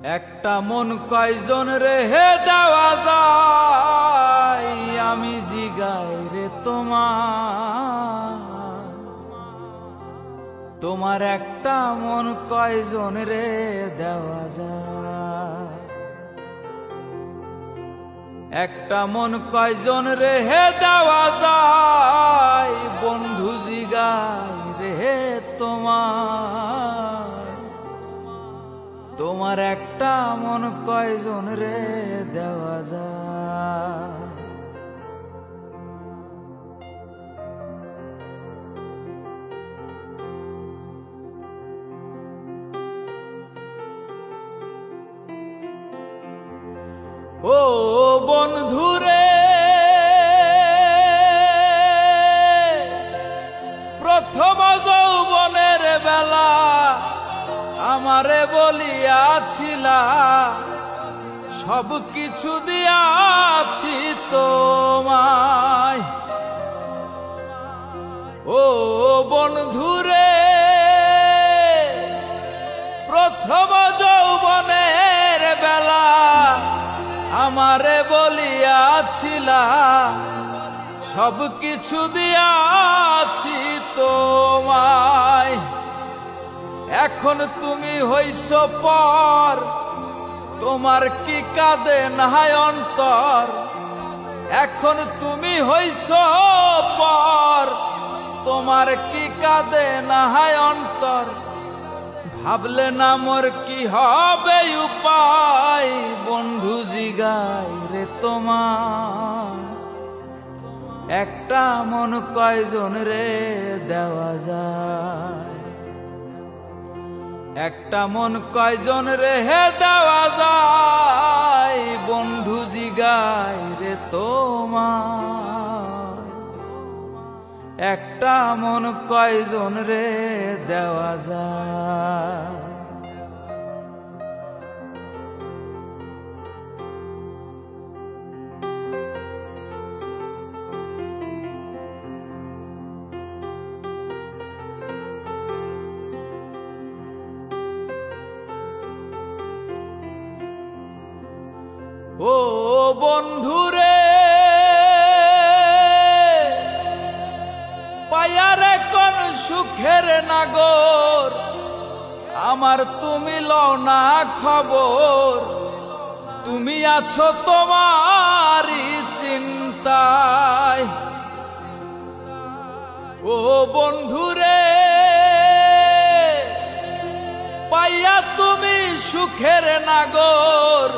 একটা মন কয়জন রেহে দেওয়া যায়, আমি জিগাই রে তোমার একটা মন কয়জন রে দেওয়া যায়। একটা মন কয়জন রেহে দেওয়া যায়, বন্ধু জিগাই রে তোমার একটা মন কয়জন রে দেওয়া যায়। ও বন্ধুরে, প্রথম যৌবনের বেলা আমারে বলিয়াছিলা, সব কিছু দিয়াছি তোমায়। ও বন্ধুরে, প্রথম যৌবনের বেলা আমারে বলিয়াছিলা, সব কিছু দিয়াছি তোমায়। এখন তুমি হইছ পর, তোমার কি কাঁদে নাহায় অন্তর। এখন তুমি হইছ পর, তোমার কি কাঁদে নাহায় অন্তর। ভাবলে না মোর কি হবে উপায়, বন্ধু জিগাই রে একটা মন কয়জন রে দেওয়া যায়। একটা মন কয়জন রে দেওয়া যায়, বন্ধু জিগাই রে একটা মন কয়জন রে দেওয়া যায়। ও বন্ধুরে, পায়ার কোন সুখের নাগর, আমার তুমি লও না খবর। তুমি আছো তোমারই চিন্তায়। ও বন্ধুরে, পাইয়া তুমি সুখের নাগর,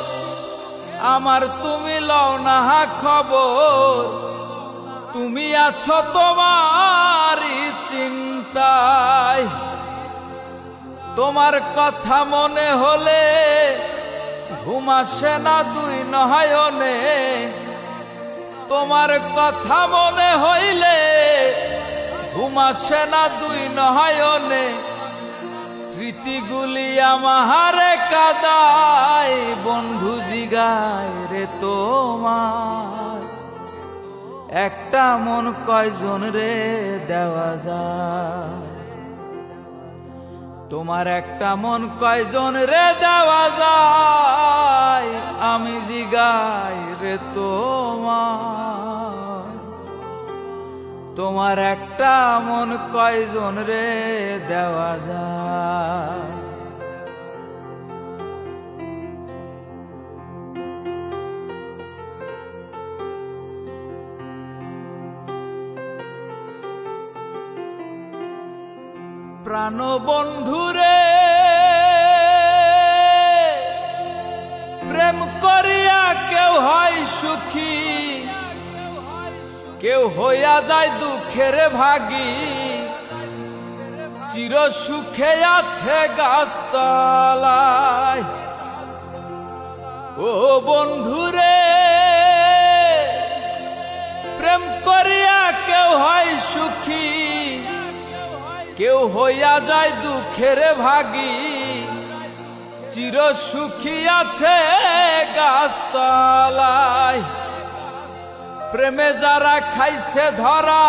আমার তুমি লও না খবর। তুমি আছো তোমারই চিন্তায়। তোমার কথা মনে হলে ঘুম আসে না দুই নয়নে। তোমার কথা মনে হইলে ঘুম আসে না দুই নয়নে। স্মৃতিগুলি আমারে কাদায়, বন্ধু জিগাই রে একটা মন কয়জন রে দেওয়া যায়। তোমার একটা মন কয়জন রে দেওয়া যায়, আমি জিগাই রে তোমার একটা মন কয়জন রে দেওয়া যায়। প্রাণ বন্ধুরে, প্রেম করিয়া কেউ হয় সুখী, কেউ হইয়া যায় দুঃখের ভাগী। চির সুখে আছে গাছতলায়। ও বন্ধুরে, প্রেম করিয়া কেউ হয় সুখী, কেউ হইয়া যায় দুঃখের ভাগী। চির সুখী আছে গাছতলায়। প্রেমে যারা খাইছে ধরা,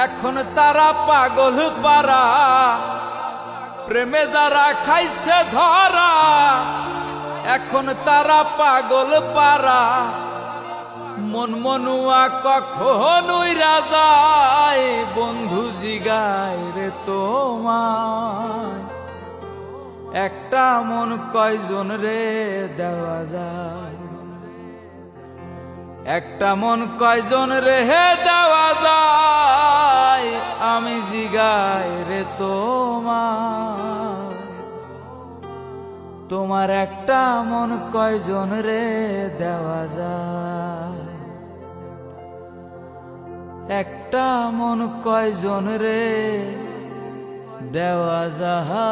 এখন তারা পাগল পারা। প্রেমে যারা খাইছে ধরা, এখন তারা পাগল পারা, মন মনুয়া কখনোই রাজায়, বন্ধু জিগায় রে তোমায়, একটা মন কয়জন রে দেওয়া যায়, একটা মন কয়জন রে দেওয়া যায়, আমি জিগাই রে তোমার, তোমার একটা মন কয়জন রে দেওয়া যায়, একটা মন কয়জন রে দেওয়া যায়।